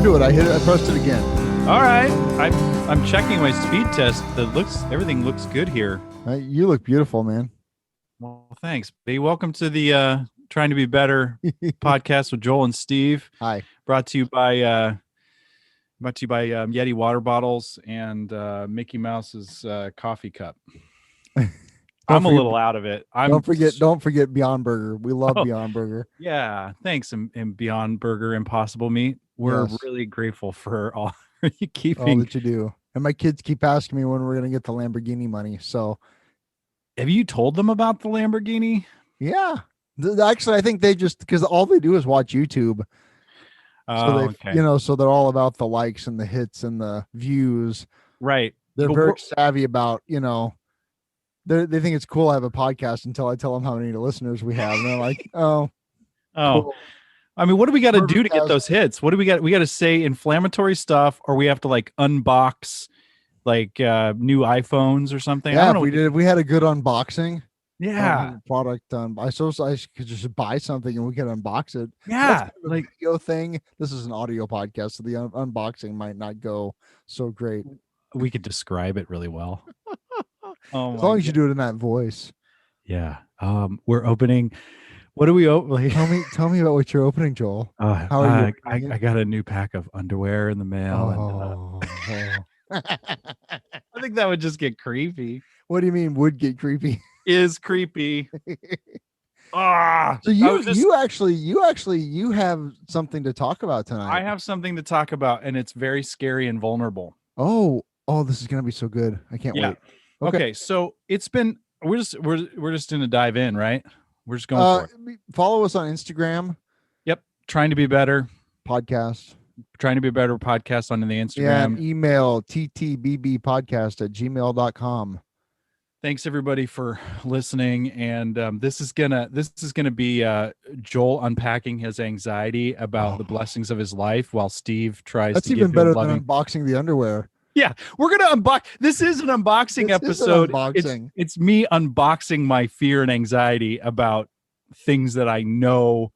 do it. I pressed it again. All right. I'm checking my speed test. Everything looks good here. You look beautiful, man. Well, thanks. Hey, welcome to the Trying to Be Better podcast with Joel and Steve. Hi. Brought to you by Yeti water bottles and Mickey Mouse's coffee cup. I'm a little out of it. Don't forget Beyond Burger. We love Beyond Burger. Yeah, thanks, and Beyond Burger Impossible Meat. We're really grateful for all you keeping all that you do. And my kids keep asking me when we're gonna get the Lamborghini money. So, have you told them about the Lamborghini? Yeah, actually, I think they just because all they do is watch YouTube. So they're all about the likes and the hits and the views. Right. They're very savvy about They think it's cool I have a podcast until I tell them how many listeners we have. And they're like, oh. Cool. I mean, what do we got to do to get those hits? What do we got? We got to say inflammatory stuff, or we have to like unbox like new iPhones or something. Yeah, if we had a good unboxing. Yeah. Product done. I could just buy something and we can unbox it. Yeah. Like video thing. This is an audio podcast, so the unboxing might not go so great. We could describe it really well. As long as you do it in that voice. Yeah. We're opening. What do we open? Tell me about what you're opening, Joel. How are you? I got a new pack of underwear in the mail. I think that would just get creepy. What do you mean would get creepy? Is creepy. So you have something to talk about tonight. I have something to talk about, and it's very scary and vulnerable. Oh, this is gonna be so good. I can't wait. Okay, so it's been we're just gonna dive in, right? We're just going for it. Follow us on Instagram. Yep. Trying to be better podcast. Trying to be better podcast on the Instagram. Yeah, and email ttbbpodcast@gmail.com. Thanks everybody for listening. And this is gonna be Joel unpacking his anxiety about the blessings of his life while Steve tries That's to even better than unboxing the underwear. Yeah, we're gonna unbox. This is an unboxing episode. It's me unboxing my fear and anxiety about things that I know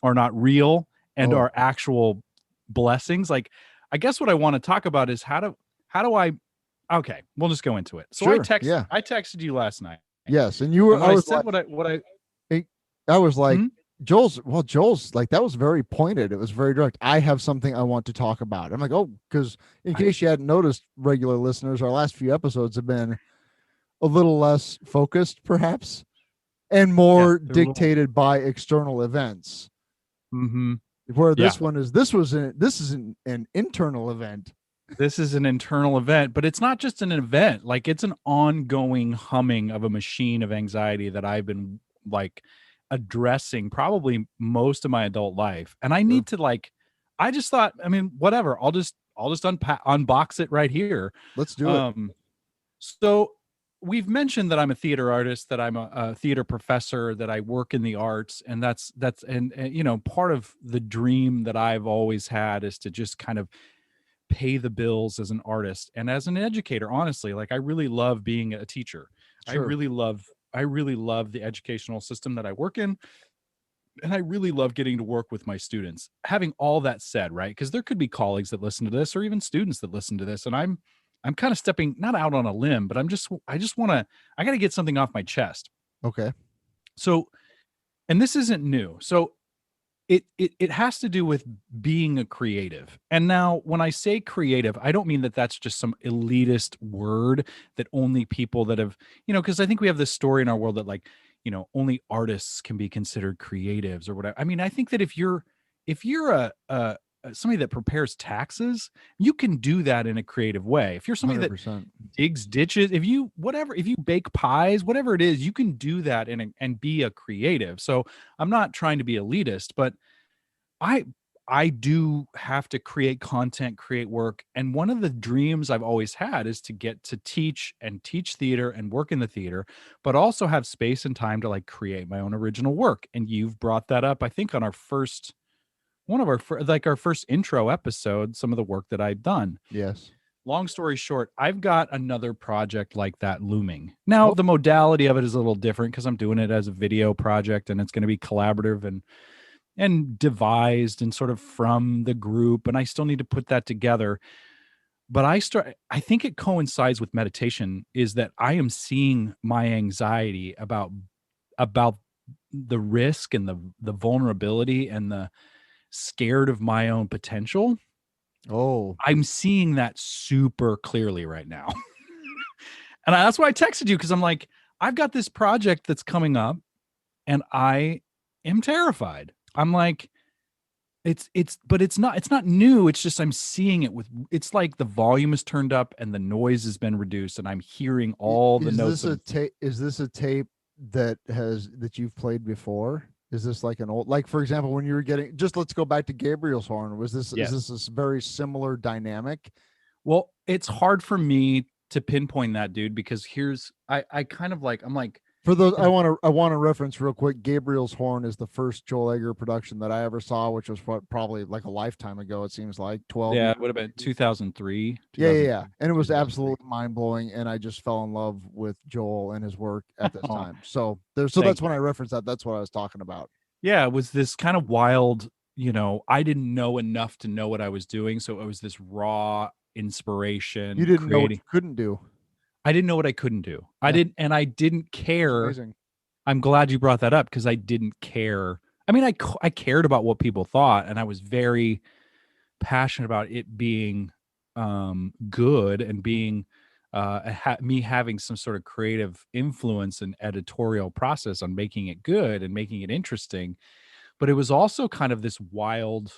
are not real and are actual blessings. Like, I guess what I want to talk about is how do I? Okay, we'll just go into it. So I texted you last night. Yes, and you were. I was like. Joel's like, that was very pointed. It was very direct. I have something I want to talk about. I'm like, because in case you hadn't noticed, regular listeners, our last few episodes have been a little less focused, perhaps, and more dictated by external events. Mm-hmm. Where this is an internal event. This is an internal event, but it's not just an event. Like, it's an ongoing humming of a machine of anxiety that I've been like addressing probably most of my adult life, and I need to I just thought, whatever, I'll just unbox it right here. Let's do it. So we've mentioned that I'm a theater artist, that I'm a theater professor, that I work in the arts, and that's part of the dream that I've always had is to just kind of pay the bills as an artist and as an educator. Honestly, like, I really love being a teacher. Sure. I really love the educational system that I work in, and I really love getting to work with my students. Having all that said, right? Because there could be colleagues that listen to this, or even students that listen to this, and I'm kind of stepping not out on a limb, but I got to get something off my chest. Okay. So, and this isn't new. So it has to do with being a creative. And now when I say creative, I don't mean that that's just some elitist word that only people that have, because I think we have this story in our world that only artists can be considered creatives or whatever. I mean, I think that if you're a somebody that prepares taxes, you can do that in a creative way. If you're somebody 100%. That digs ditches, if you bake pies, whatever it is, you can do that and be a creative. So I'm not trying to be elitist, but I do have to create content, create work. And one of the dreams I've always had is to get to teach theater and work in the theater, but also have space and time to create my own original work. And you've brought that up, I think, on our first intro episode, some of the work that I've done. Yes. Long story short, I've got another project like that looming. Now, the modality of it is a little different because I'm doing it as a video project and it's going to be collaborative and and devised and sort of from the group, and I still need to put that together. But I think it coincides with meditation, is that I am seeing my anxiety about the risk and the vulnerability and the scared of my own potential. Oh, I'm seeing that super clearly right now. And that's why I texted you, because I'm like, I've got this project that's coming up and I am terrified. I'm like, but it's not new. It's just I'm seeing it with, it's like the volume is turned up and the noise has been reduced and I'm hearing all the is notes this a of. tape? Is this a tape that you've played before? Is this like an old, like for example, when you were getting, just let's go back to Gabriel's horn. Is Yes. this a very similar dynamic? Well, it's hard for me to pinpoint that, dude, because I kind of like, I'm like, For those, is- I want to reference real quick. Gabriel's Horn is the first Joel Egger production that I ever saw, which was probably like a lifetime ago. It seems like 12 years. yeah, it would have been 2003, Yeah. 2002, And it was 2003. absolutely mind blowing, and I just fell in love with Joel and his work at this Oh, time. So there's, so thank that's when you. I referenced that. That's what I was talking about. Yeah, it was this kind of wild, I didn't know enough to know what I was doing. So it was this raw You inspiration didn't know what creating. you couldn't do. I didn't know what I couldn't do. Yeah, I didn't it's care. amazing. I'm glad you brought that up, because I didn't care. I mean, I cared about what people thought, and I was very passionate about it being good and being me having some sort of creative influence and editorial process on making it good and making it interesting. But it was also kind of this wild,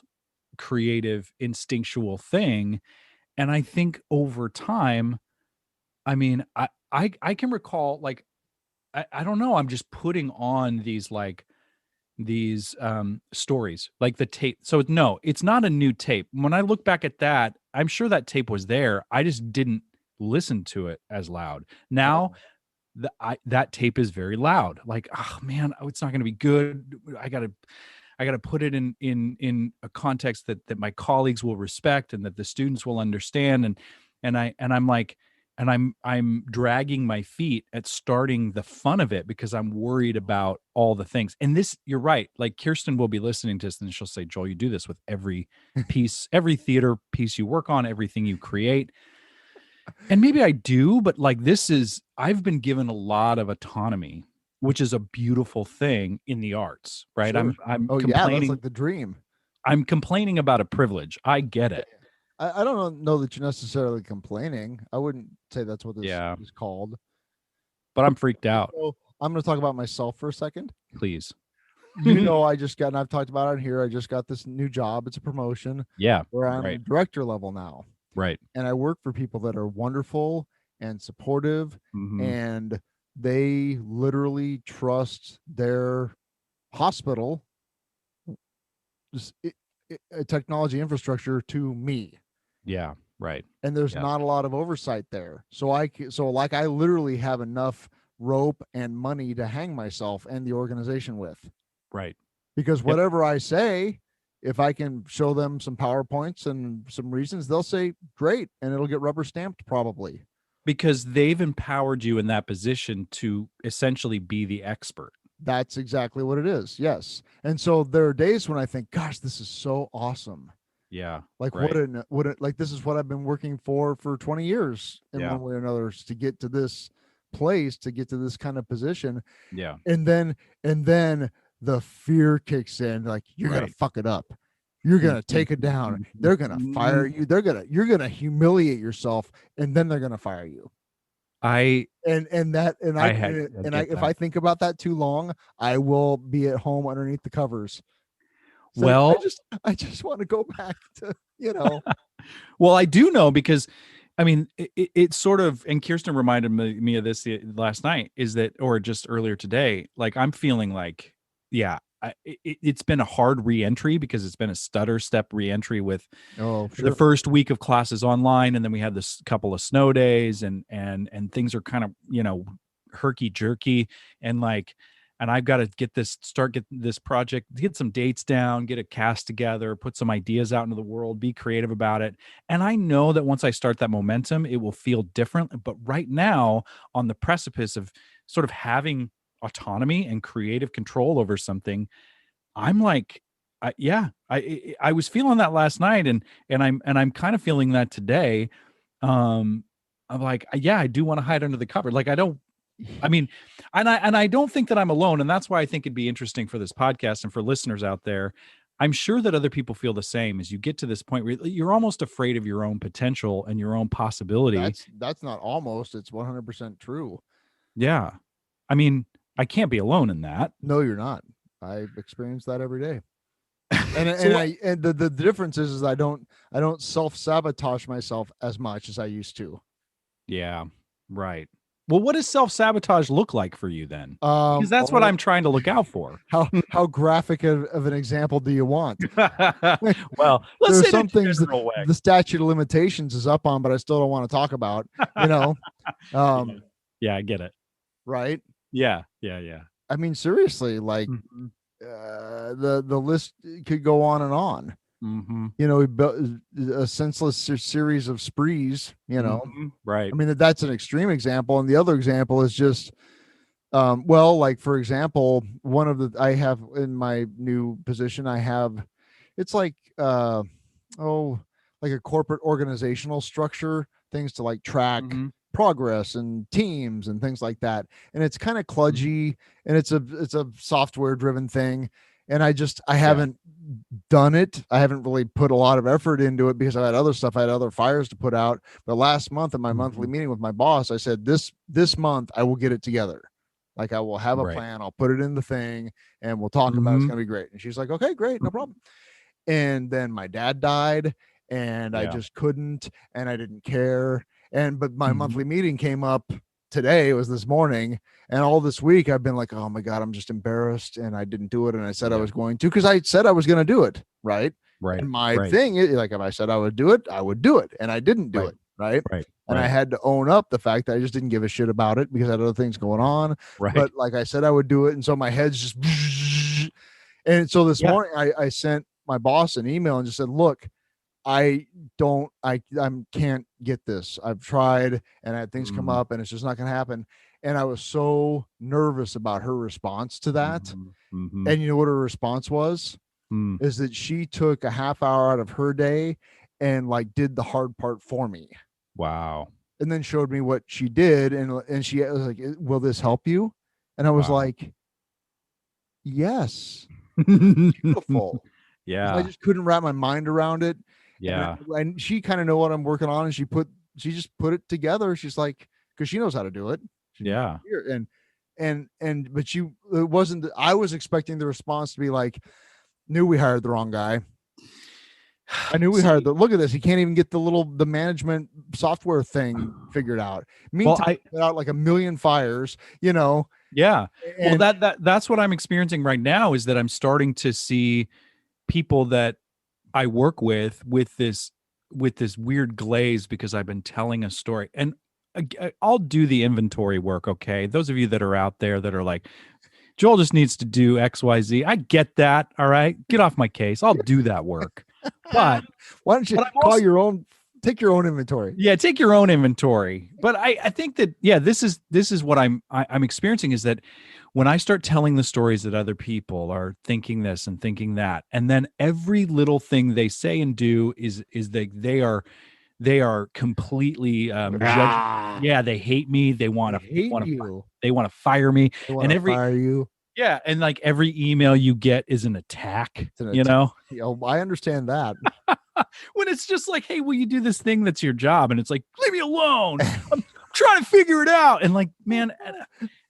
creative, instinctual thing. And I think over time, I mean, I can recall, like, I don't know, I'm just putting on these stories, like the tape. So no, it's not a new tape. When I look back at that, I'm sure that tape was there. I just didn't listen to it as loud. Now Oh, that tape is very loud. Like, oh man, it's not going to be good. I got to put it in a context that my colleagues will respect and that the students will understand. And I'm like, and I'm dragging my feet at starting the fun of it, because I'm worried about all the things. And this, you're right. Like, Kirsten will be listening to this and she'll say, Joel, you do this with every piece, every theater piece you work on, everything you create. And maybe I do, but like, I've been given a lot of autonomy, which is a beautiful thing in the arts, right? sure. I'm Oh yeah, that's complaining. like the dream. I'm complaining about a privilege. I get Yeah. it. I don't know that you're necessarily complaining. I wouldn't say that's what this Yeah, is called. but But I'm freaked out. so I'm going to talk about myself for a second. Please. You know, I just got, and I've talked about it here. I just got this new job. It's a promotion Yeah, where right, I'm director level now, right. and I work for people that are wonderful and supportive, Hmm. and they literally trust their hospital, just technology infrastructure to me. Yeah, right. And there's Yeah, not a lot of oversight there. So like I literally have enough rope and money to hang myself and the organization with, right. because Yep. whatever I say, if I can show them some PowerPoints and some reasons, they'll say great, and it'll get rubber stamped probably. Because they've empowered you in that position to essentially be the expert. That's exactly what it is. Yes. And so there are days when I think, gosh, this is so awesome. Yeah, Like right. like this is what I've been working for 20 years in Yeah, one way or another, is to get to this place, to get to this kind of position. yeah, And then the fear kicks in, like you're gonna right. fuck it up. You're gonna take it down. They're gonna fire Mhm. you. You're gonna humiliate yourself, and then they're gonna fire you. I And that I and I get if that. I think about that too long, I will be at home underneath the covers. It's like Well, I just want to go back to, you know. well, I do know, because I mean, it sort of, and Kirsten reminded me of this last night, is that, or just earlier today, like, I'm feeling like, yeah, it's been a hard reentry, because it's been a stutter step reentry with Oh, the sure. first week of classes online, and then we had this couple of snow days, and things are kind of, herky jerky, and like, and I've got to get this project, get some dates down, get a cast together, put some ideas out into the world, be creative about it. And I know that once I start that momentum, it will feel different. But right now, on the precipice of sort of having autonomy and creative control over something, I'm like, I was feeling that last night, and I'm kind of feeling that today. I'm like, yeah, I do want to hide under the cover. Like, I mean, and I don't think that I'm alone, and that's why I think it'd be interesting for this podcast and for listeners out there. I'm sure that other people feel the same. As you get to this point where you're almost afraid of your own potential and your own possibility. That's not almost, it's 100% true. Yeah, I mean, I can't be alone in that. No, you're not. I experience that every day. So And the difference is I don't self-sabotage myself as much as I used to. yeah, right. Well, what does self-sabotage look like for you then? Because that's what Well, I'm trying to look out for. how graphic of an example do you want? Well, let's There's say some it in a things that general way. the statute of limitations is up on, but I still don't want to talk about, you know. Yeah, I get it. Right? Yeah. I mean, seriously, like Mhm. the list could go on and on. Mhm. You know, we built a senseless series of sprees, you know. Mhm. Right. I mean, that's an extreme example, and the other example is just well, like for example, one of the I have in my new position, I have it's like oh, like a corporate organizational structure, things to like track Mhm. progress and teams and things like that. And it's kind of Mhm. kludgy, and it's a software driven thing. And I Yeah. haven't done it. I haven't really put a lot of effort into it because I had other stuff. I had other fires to put out. But last month in my monthly Mhm. meeting with my boss, I said this month I will get it together. Like I will have a Right. plan. I'll put it in the thing, and we'll talk about it. It's Mhm. gonna be great. And she's like, okay, great, no Mhm. problem. And then my dad died, and I Yeah. just couldn't, and I didn't care. And but my Mhm. monthly meeting came up today. It was this morning, and all this week I've been like, oh my god, I'm just embarrassed, and I didn't do it, and I said I Yeah. was going to because I said I was going to do it, right? Right. And my Right. thing is, like, if I said I would do it, I would do it, and I didn't do Right. it, right? Right. And I Right. had to own up the fact that I just didn't give a shit about it because I had other things going on. Right. But like I said, I would do it, and so my head's just. And so this Yeah. morning, I sent my boss an email and just said, "Look, I can't get this. I've tried, and I had things come Mm. up, and it's just not going to happen." And I was so nervous about her response to that. Mhm. Mhm. And you know what her response was? Mm. Is that she took a half hour out of her day and like did the hard part for me, Wow. and then showed me what she did, and she was like, "Will this help you?" And I was Wow. like, "Yes." Beautiful. Because I Yeah. just couldn't wrap my mind around it. And Yeah. and she kind of know what I'm working on, and she just put it together. She's like, because she knows how to do it. She's Yeah. here, and but she it wasn't. I was expecting the response to be like, "Knew we hired the wrong guy. I knew we hired See, the. Look at this. He can't even get the management software thing figured out. well, Meantime, I put out like a million fires, you know, yeah. Well, and that's what I'm experiencing right now is that I'm starting to see people that I work with this weird glaze because I've been telling a story. And I'll do the inventory work, okay? Those of you that are out there that are like, Joel just needs to do XYZ. I get that, all right? Get off my case. I'll do that work. But why don't you but I'm call also your own? Take your own inventory. yeah, take your own inventory. But I think that yeah, this is what I'm experiencing is that when I start telling the stories that other people are thinking this and thinking that, and then every little thing they say and do is that they are completely judging. Ah, Yeah, they hate me. I hate you. they want to fire me. They want And to every fire you. yeah, and like every email you get is an attack, It's an you attack. know? I understand that. When it's just like, hey, will you do this thing that's your job? And it's like, leave me alone. I'm trying to figure it out. And like, man,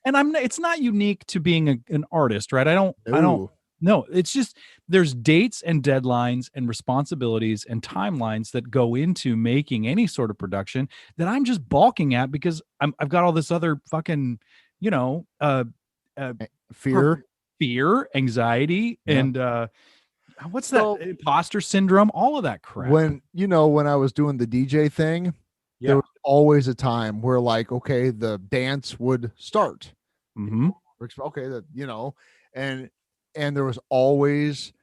and I'm it's not unique to being an artist, right? I don't No. no, it's just there's dates and deadlines and responsibilities and timelines that go into making any sort of production that I'm just balking at because I've got all this other fucking, you know, uh per- Fear. fear, anxiety, Yeah. and what's that So imposter syndrome, all of that crap. when I was doing the DJ thing, there Yeah. was always a time where like, okay, the dance would start. You Mhm. know, okay, that and there was always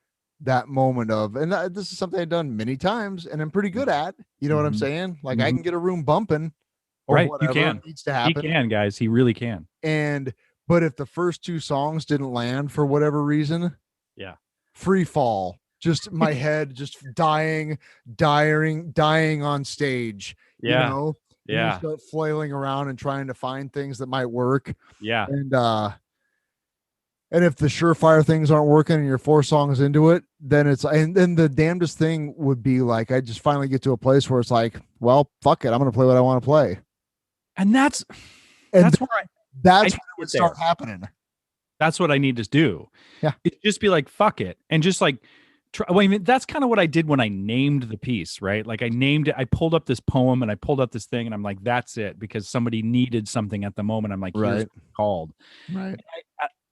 that moment of, and this is something I've done many times, and I'm pretty good at. You know what I'm Mhm. saying? Like I Mhm. can get a room bumping or Right, you whatever can. needs to He happen. can, guys, he really can. And but if the first two songs didn't land for whatever reason, Yeah. free fall, just my head just dying on stage, Yeah. and you Yeah. start flailing around and trying to find things that might work. Yeah. And if the surefire things aren't working and you're 4 songs into it, then and then the damnedest thing would be like, I just finally get to a place where it's like, well, fuck it, I'm going to play what I want to play. And that's And where I that's need when to it would get there. start happening. That's what I need to do. Yeah. It's just be like, fuck it. And just like, well, I mean, that's kind of what I did when I named the piece, right? Like I named it, I pulled up this poem and I pulled up this thing and I'm like, that's it, because somebody needed something at the moment. I'm like, here's Right. what it's called. Right.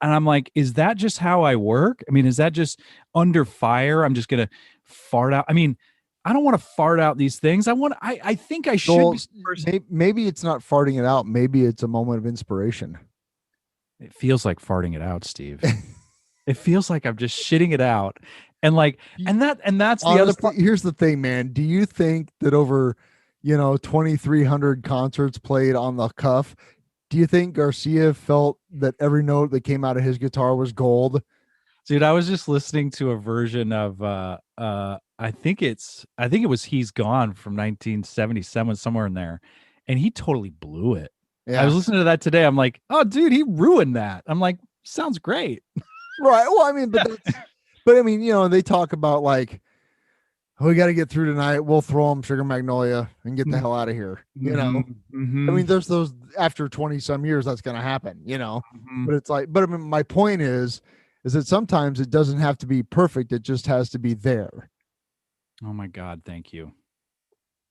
And I'm like, is that just how I work? I mean, is that just under fire? I'm just going to fart out. I mean, I don't want to fart out these things. I think I should be. Maybe it's not farting it out. Maybe it's a moment of inspiration. It feels like farting it out, Steve. It feels like I'm just shitting it out. And like, and that's the other part. Here's the thing, man. Do you think that over, 2,300 concerts played on the cuff, do you think Garcia felt that every note that came out of his guitar was gold? Dude, I was just listening to a version of I think it was He's Gone from 1977, somewhere in there, and he totally blew it. Yeah. I was listening to that today. I'm like, oh dude, he ruined that. I'm like, sounds great. Right. Well, I mean, but I mean, they talk about like, oh, we got to get through tonight. We'll throw them Sugar Magnolia and get the hell out of here. Mm-hmm. I mean, there's those after 20 some years that's going to happen, but it's like, but I mean, my point is that sometimes it doesn't have to be perfect. It just has to be there. Oh my God. Thank you.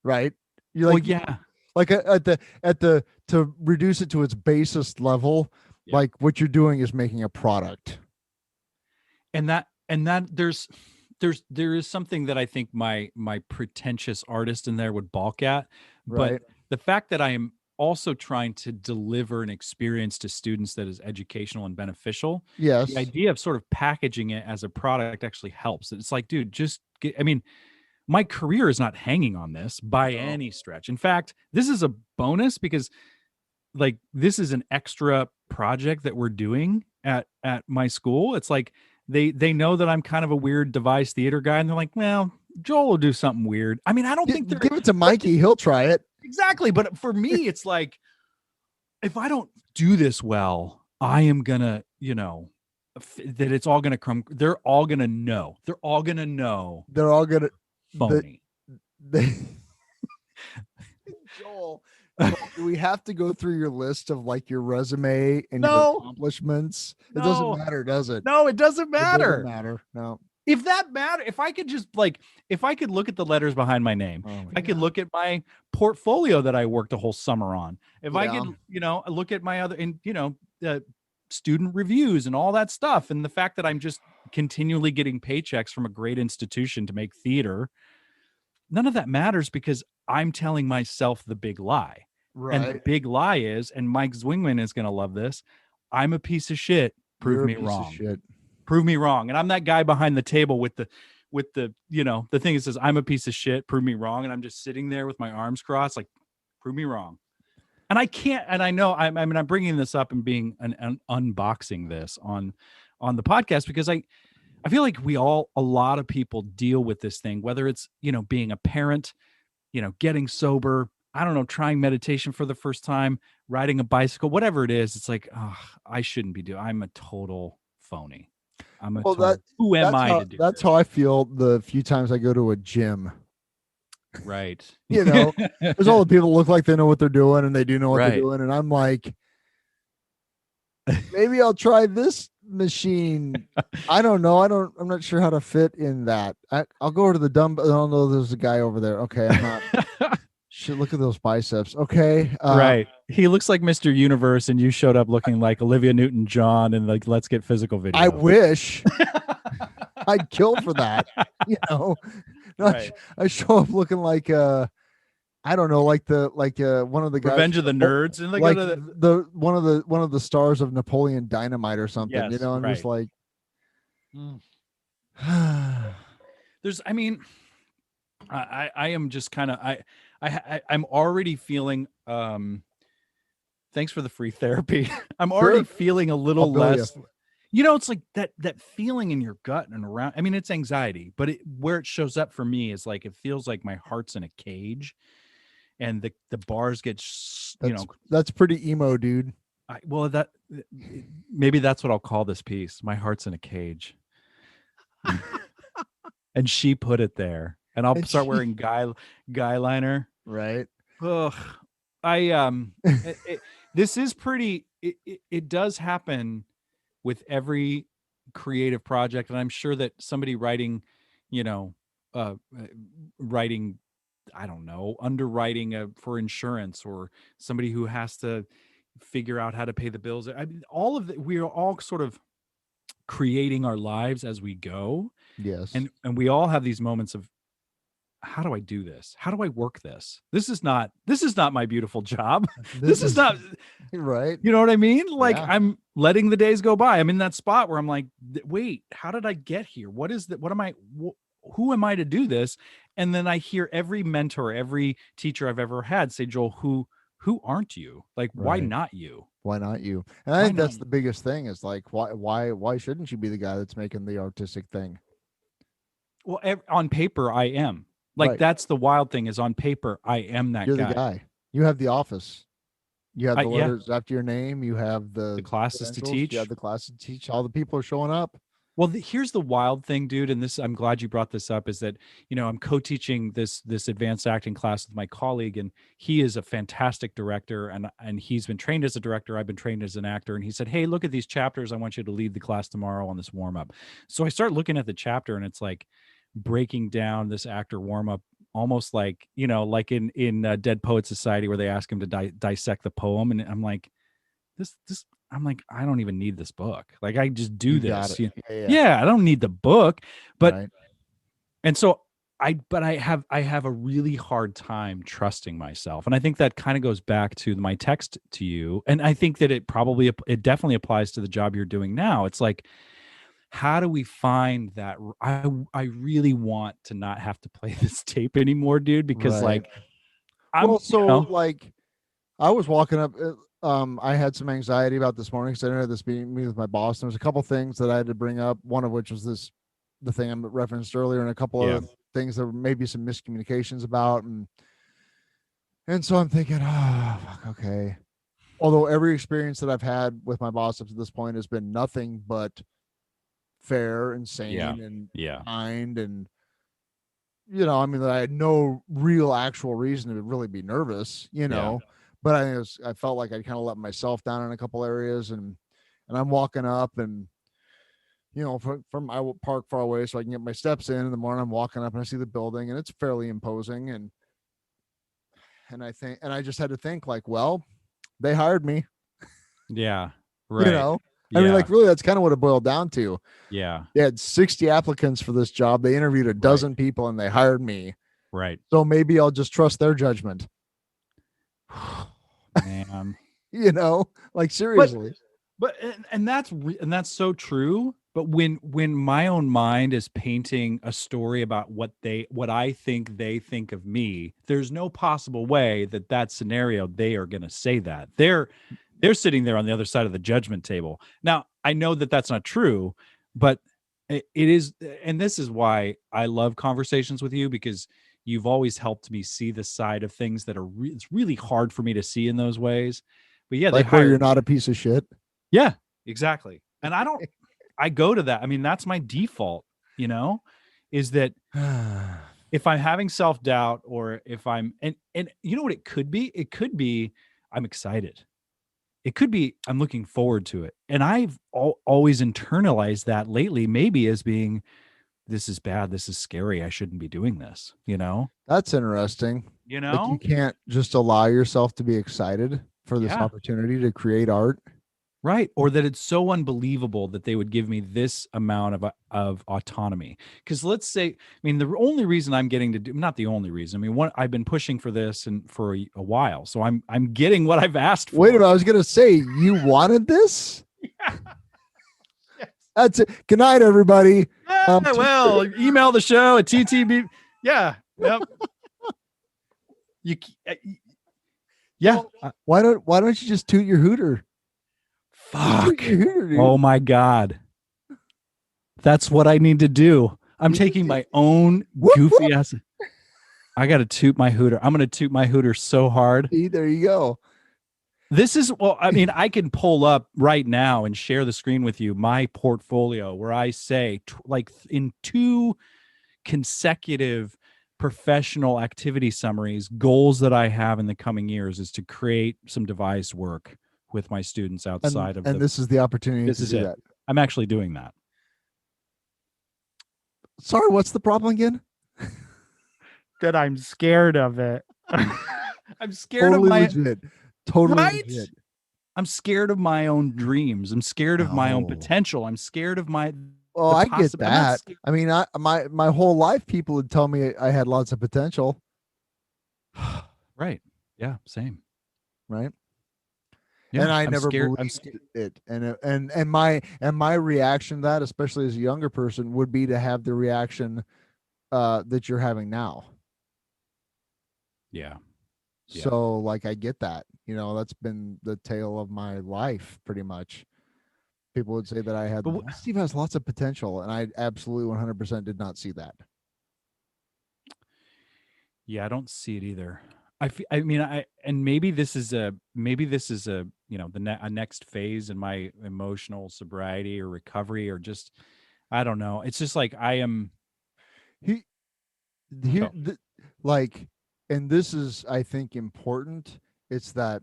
Right. You're like, yeah, like at the, to reduce it to its basest level, like what you're doing is making a product. And that there is something that I think my pretentious artist in there would balk at, right. But the fact that I am also trying to deliver an experience to students that is educational and beneficial. Yes. The idea of sort of packaging it as a product actually helps. It's like, dude, just get, I mean, my career is not hanging on this by any stretch. In fact, this is a bonus because like this is an extra project that we're doing at my school. It's like they know that I'm kind of a weird device theater guy, and they're like, well, Joel will do something weird. I mean, I don't think they're give it to Mikey, he'll try it. Exactly. But for me, it's like, if I don't do this well, I am gonna, that it's all gonna come. They're all gonna know. They're all gonna know. They're all gonna phony. Joel, do we have to go through your list of like your resume and your accomplishments? It doesn't matter, does it? No, it doesn't matter. It doesn't matter. No. If that matter, if I could just like, if I could look at the letters behind my name, I could look at my portfolio that I worked a whole summer on. If I could, look at my other, and student reviews and all that stuff, and the fact that I'm just continually getting paychecks from a great institution to make theater, none of that matters because I'm telling myself the big lie. Right. And the big lie is, and Mike Zwingman is going to love this, I'm a piece of shit. Prove me wrong. Prove me wrong. And I'm that guy behind the table with the the thing that says, I'm a piece of shit, prove me wrong. And I'm just sitting there with my arms crossed, like, prove me wrong. And I can't, and I know, I'm bringing this up and being an unboxing this on the podcast because I feel like a lot of people deal with this thing, whether it's, being a parent, getting sober, I don't know, trying meditation for the first time, riding a bicycle, whatever it is. It's like, oh, I shouldn't be doing, I'm a total phony. Who am I to do that's this? How I feel the few times I go to a gym. Right. There's all the people that look like they know what they're doing and they do know what they're doing. And I'm like, maybe I'll try this machine. I don't know. I'm not sure how to fit in that. I'll go over to the dumbbell. Oh no, there's a guy over there. Okay. I'm not. Shit, look at those biceps. Okay. Right. He looks like Mr. Universe and you showed up looking like Olivia Newton-John and like, let's get physical video. I wish. I'd kill for that. Right. I show up looking like I don't know, like one of the guys Revenge of the Nerds and like the one of the stars of Napoleon Dynamite or something. Yes, I'm just like there's I am just kind of I'm already feeling thanks for the free therapy. I'm already feeling a little less it's like that feeling in your gut and around. I mean, it's anxiety, but where it shows up for me is like it feels like my heart's in a cage, and the bars get That's pretty emo, dude. well, maybe that's what I'll call this piece. My heart's in a cage, and she put it there, and I'll And start she- wearing guy liner. right. Ugh, I this is pretty. It does happen with every creative project, and I'm sure that somebody writing, you know, writing, I don't know, underwriting for insurance, or somebody who has to figure out how to pay the bills. I mean, all of we are all sort of creating our lives as we go, Yes. and we all have these moments of, how do I do this? How do I work this? This is not my beautiful job. This is not, right. you know what I mean? Like, Yeah. I'm letting the days go by. I'm in that spot where I'm like, wait, how did I get here? What is that? What am I, who am I to do this? And then I hear every mentor, every teacher I've ever had say, Joel, who aren't you? Like, why Right. not you? Why not you? And I Why think not that's you? the biggest thing is like, why shouldn't you be the guy that's making the artistic thing? Well, on paper, I am. Like, Right. that's the wild thing, is on paper, I am that You're the guy. guy. You have the office. You have the Yeah, letters after your name. You have the the classes to credentials. You have teach. the class to teach. All the people are showing up. Well, here's the wild thing, dude, and this, I'm glad you brought this up, is that, I'm co-teaching this advanced acting class with my colleague, and he is a fantastic director, and he's been trained as a director. I've been trained as an actor, and he said, "Hey, look at these chapters. I want you to lead the class tomorrow on this warm up." So I start looking at the chapter, and it's like breaking down this actor warm up, almost like, like in Dead Poet Society, where they ask him to dissect the poem, and I'm like, this I'm like, I don't even need this book. Like, I just do You got this. it. Yeah. Yeah, I don't need the book. But Right. and so I have a really hard time trusting myself. And I think that kind of goes back to my text to you. And I think that it definitely applies to the job you're doing now. It's like, how do we find that? I really want to not have to play this tape anymore, dude, because Right. like, I'm, Well, so like I was walking up. I had some anxiety about this morning because I had this meeting with my boss. And there was a couple things that I had to bring up. One of which was the thing I referenced earlier, and a couple Yeah. of things that were maybe some miscommunications about. And so I'm thinking, oh, fuck, okay. Although every experience that I've had with my boss up to this point has been nothing but fair and sane and yeah, kind, and I mean, that I had no real actual reason to really be nervous, but I felt like I kind of let myself down in a couple areas, and I'm walking up, and from I will park far away so I can get my steps in the morning. I'm walking up and I see the building, and it's fairly imposing, and I just had to think like, well, they hired me, yeah, you right, know. yeah, I mean, like, really, that's kind of what it boiled down to. yeah, They had 60 applicants for this job. They interviewed a dozen people, and they hired me. right. So maybe I'll just trust their judgment. Man. Like, seriously. But and that's so true. But when my own mind is painting a story about what I think they think of me, there's no possible way that scenario they are going to say that. They're sitting there on the other side of the judgment table. Now, I know that that's not true, but it is, and this is why I love conversations with you, because you've always helped me see the side of things that are it's really hard for me to see in those ways. But yeah, Like, where you're not a piece of shit. yeah, exactly. And I go to that. I mean, that's my default, is that if I'm having self-doubt, or if I'm, and you know what it could be? It could be I'm excited. It could be I'm looking forward to it. And I've always internalized that lately, maybe as being, this is bad. This is scary. I shouldn't be doing this, That's interesting. You Like, you know? can't just allow yourself to be excited for this Yeah. opportunity to create art. Right. Or that it's so unbelievable that they would give me this amount of autonomy. Because let's say, I mean, the only reason I'm getting to do, not the only reason, I mean, I've been pushing for this and for a while. So I'm getting what I've asked for. Wait a minute, I was gonna say, you wanted this? Yeah. Yes. That's it. Good night, everybody. Yeah, well, email the show at TTB. Yeah. Yep. you yeah. Well, why don't you just toot your Hooter? Fuck. Toot your Hooter, dude. Oh my God. That's what I need to do. I'm taking my own Whoop, whoop. goofy ass. I got to toot my Hooter. I'm going to toot my Hooter so hard. See, there you go. This is, well, I mean, I can pull up right now and share the screen with you my portfolio where I say, like, in 2 consecutive professional activity summaries, goals that I have in the coming years is to create some device work with my students outside of And this is the opportunity this to is do it. that. I'm actually doing that. Sorry, what's the problem again? That I'm scared of it. I'm scared Totally of my legit. Totally right. legit. I'm scared of my own dreams. I'm scared of my own No. potential. I'm scared of my Well, the I get possible. I'm not that. scared. I mean, my whole life, people would tell me I had lots of potential, Right. Yeah. Same. right? Yeah. And I I'm never scared. I'm believed scared. it. And my reaction to that, especially as a younger person, would be to have the reaction that you're having now. Yeah. Yeah. So, like, I get that. That's been the tale of my life, pretty much. People would say that I had, But Steve has lots of potential, and I absolutely 100% did not see that. yeah, I don't see it either. I mean, and maybe this is a a next phase in my emotional sobriety or recovery or just I don't know. It's just like I am. He here, Oh, like, and this is, I think, important. It's that,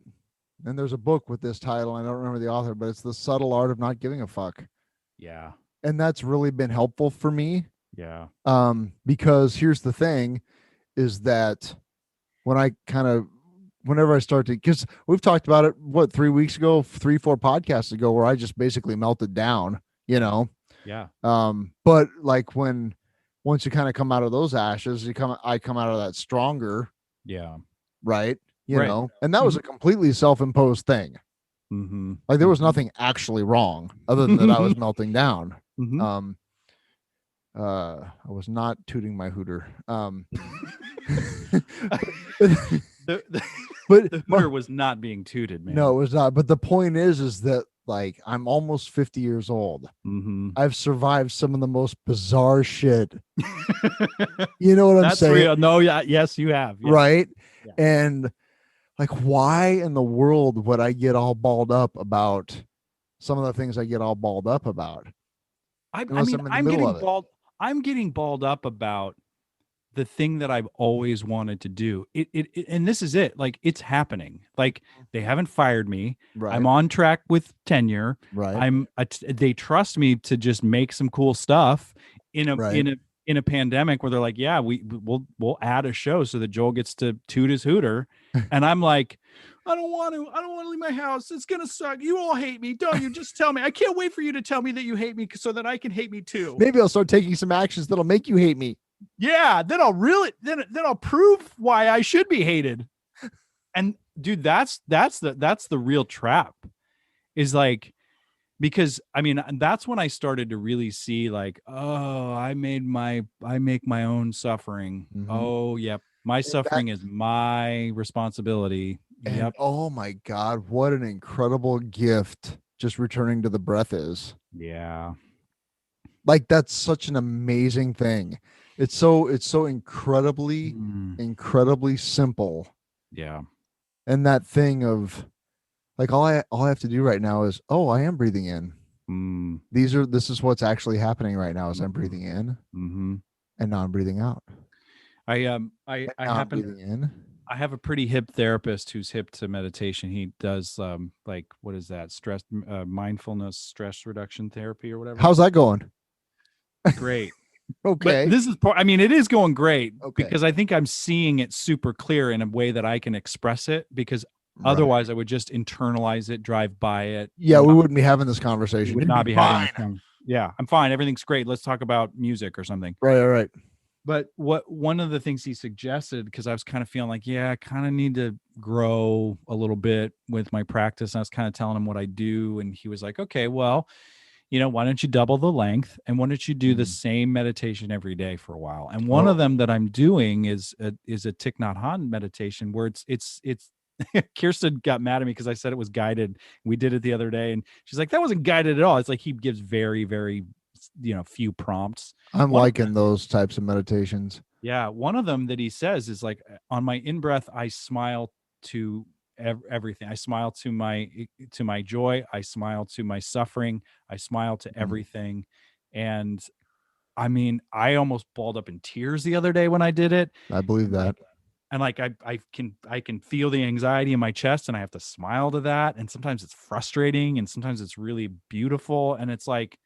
and there's a book with this title. I don't remember the author, but it's The Subtle Art of Not Giving a Fuck, yeah, and that's really been helpful for me. yeah, Because here's the thing, is that when I kind of whenever I start to, because we've talked about it, what, 3 weeks ago, 3, 4 podcasts ago, where I just basically melted down, yeah, but like once you kind of come out of those ashes, I come out of that stronger, yeah. right? Right. And that was a completely self-imposed thing. Mm-hmm. Like, there was Mm-hmm. nothing actually wrong other than that I was melting down. Mm-hmm. Um, I was not tooting my Hooter. the but the Hooter was not being tooted, man. no, it was not. But the point is that, like, I'm almost 50 years old. Mm-hmm. I've survived some of the most bizarre shit. You know what I'm That's saying? real. No, yeah, yes, you have. Yeah. Right? Yeah. And, like, why in the world would I get all balled up about some of the things I get all balled up about? I Unless mean, I'm in the middle of it. I'm getting balled up about the thing that I've always wanted to do. And this is it. Like, it's happening. Like, they haven't fired me. Right. I'm on track with tenure. Right. They trust me to just make some cool stuff in a Right. in a pandemic where they're like, yeah, we'll add a show so that Joel gets to toot his Hooter. And I'm like, I don't want to leave my house. It's going to suck. You all hate me. Don't you? Just tell me. I can't wait for you to tell me that you hate me so that I can hate me too. Maybe I'll start taking some actions that'll make you hate me. Yeah, then I'll prove why I should be hated. And dude, that's the real trap. Is like, because I mean, that's when I started to really see, like, oh, I make my own suffering. Mm-hmm. Oh, yep. My suffering is my responsibility. And yep. oh my God, what an incredible gift just returning to the breath is. Yeah. Like, that's such an amazing thing. It's so incredibly simple. Yeah. And that thing of, like, all I have to do right now is, oh, I am breathing in. This is what's actually happening right now, is I'm breathing in, and now I'm breathing out. I have a pretty hip therapist who's hip to meditation. He does like, what is that? Stress mindfulness stress reduction therapy or whatever. How's that going? Great. Okay. But this is part, I mean, it is going great, okay, because I think I'm seeing it super clear in a way that I can express it, because otherwise I would just internalize it, drive by it. Yeah, we wouldn't be having this conversation. We would not be having yeah, I'm fine. Everything's great. Let's talk about music or something. Right. But one of the things he suggested, because I was kind of feeling like, yeah, I kind of need to grow a little bit with my practice. And I was kind of telling him what I do. And he was like, okay, well, why don't you double the length, and why don't you do the same meditation every day for a while? And one of them that I'm doing is a Thich Nhat Hanh meditation, where it's Kirsten got mad at me because I said it was guided. We did it the other day, and she's like, that wasn't guided at all. It's like, he gives very, very few prompts. I'm One of liking those types of meditations. Yeah, one of them that he says is like, on my in breath, I smile to everything. I smile to my joy. I smile to my suffering. I smile to Mhm. everything. And I mean, I almost balled up in tears the other day when I did it. I believe And like, that. I can feel the anxiety in my chest, and I have to smile to that. And sometimes it's frustrating, and sometimes it's really beautiful. And it's like,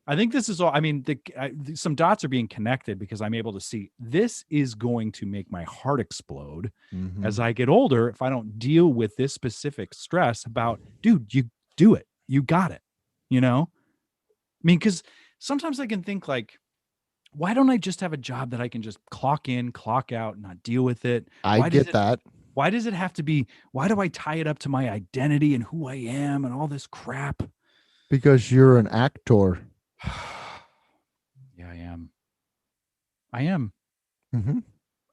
I think this is all. I mean, some dots are being connected because I'm able to see this is going to make my heart explode Mm-hmm. as I get older if I don't deal with this specific stress about, dude, you do it. You got it. I mean, because sometimes I can think like, why don't I just have a job that I can just clock in, clock out, and not deal with it? I Why does get it that why does it have to be, why do I tie it up to my identity and who I am and all this crap? because you're an actor. Yeah, I am. I am. Mm-hmm.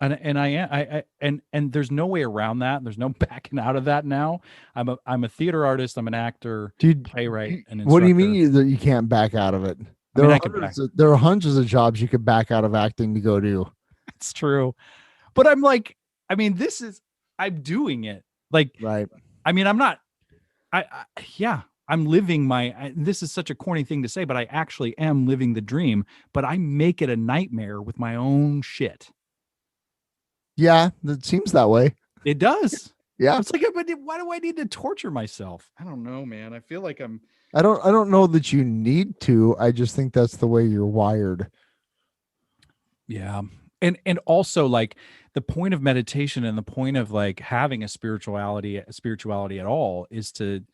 And I am and there's no way around that. There's no backing out of that now. I'm a theater artist, I'm an actor, Dude, playwright, an what do you mean instructor. that you can't back out of it? I mean, I can back. There are hundreds of jobs you could back out of acting to go do. It's true. But I'm like, I mean, I'm doing it. Like, Right. I mean, I'm not yeah, I'm living this is such a corny thing to say, but I actually am living the dream, but I make it a nightmare with my own shit. Yeah, it seems that way. It does. Yeah. It's like, but why do I need to torture myself? I don't know, man. I feel like I'm I don't know that you need to. I just think that's the way you're wired. Yeah. And also, like, the point of meditation and the point of like having a spirituality at all is to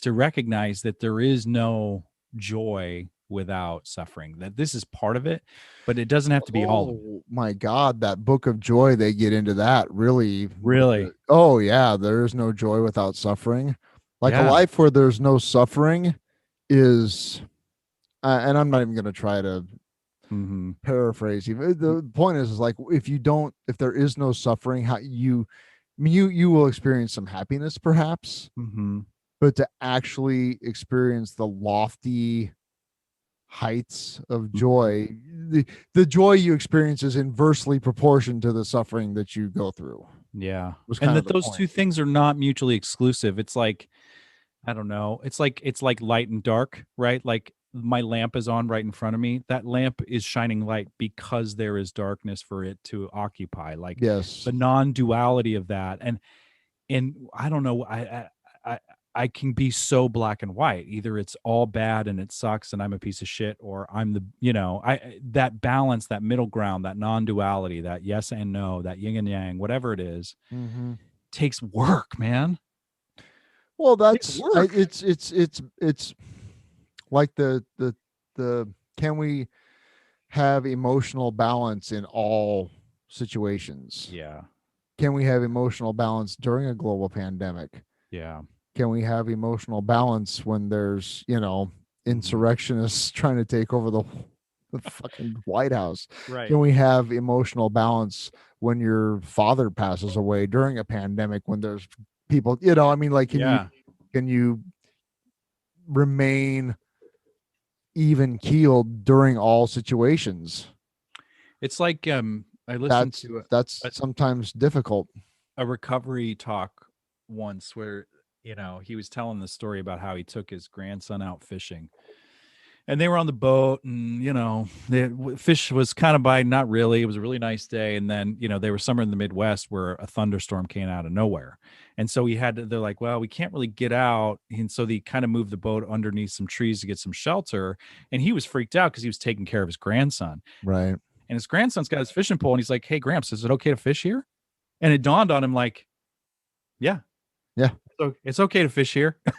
recognize that there is no joy without suffering. That this is part of it, but it doesn't have to be all of it. Oh my God, that book of joy, they get into that really. Really? Oh yeah, there is no joy without suffering. Like a Yeah. life where there's no suffering is, and I'm not even going to try to Mm-hmm. paraphrase you. The point is like if there is no suffering, how you, I mean, you will experience some happiness perhaps, Mm-hmm. but to actually experience the lofty heights of Mm-hmm. joy, the joy you experience is inversely proportioned to the suffering that you go through. Yeah. Was And kind of that the those point. two things are not mutually exclusive. It's like, I don't know. It's like light and dark, right? Like my lamp is on right in front of me. That lamp is shining light because there is darkness for it to occupy. Like Yes. the non-duality of that. And I don't know. I I can be so black and white. Either it's all bad and it sucks and I'm a piece of shit, or I'm I that balance, that middle ground, that non-duality, that yes and no, that yin and yang, whatever it is, Mm-hmm. takes work, man. Well, Takes that's work. it's like the can we have emotional balance in all situations? Yeah. Can we have emotional balance during a global pandemic? Yeah. Can we have emotional balance when there's, Mhm. insurrectionists trying to take over the fucking White House? Right. Can we have emotional balance when your father passes away during a pandemic when there's people, I mean, like, Yeah. can you remain even keeled during all situations? It's like I listened That's to that's a, sometimes difficult. a recovery talk once where he was telling the story about how he took his grandson out fishing, and they were on the boat, and the fish was kind of biting, not really. It was a really nice day, and then they were somewhere in the Midwest where a thunderstorm came out of nowhere, and so they're like, well, we can't really get out, and so they kind of moved the boat underneath some trees to get some shelter, and he was freaked out because he was taking care of his grandson, Right. and his grandson's got his fishing pole, and he's like, hey, Gramps, is it okay to fish here? And it dawned on him like, yeah, Yeah. so it's okay to fish here. you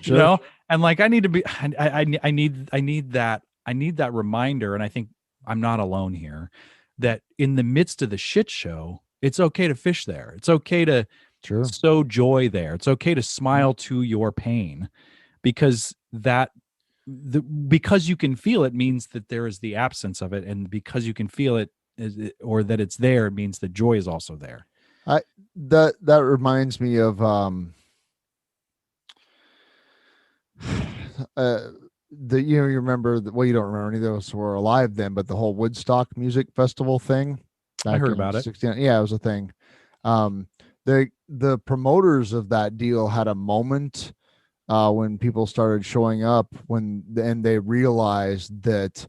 Sure. know and like, I need to be I need that reminder, and I think I'm not alone here, that in the midst of the shit show, it's okay to fish there. It's okay to Sure. sow joy there. It's okay to smile to your pain, because because you can feel it means that there is the absence of it, and because you can feel it, or that it's there, it means that joy is also there. I that reminds me of uh you remember well, you don't remember, any of those were alive then, but the whole Woodstock Music Festival thing I back heard in about it. 69, yeah, it was a thing. The promoters of that deal had a moment when people started showing up, and they realized that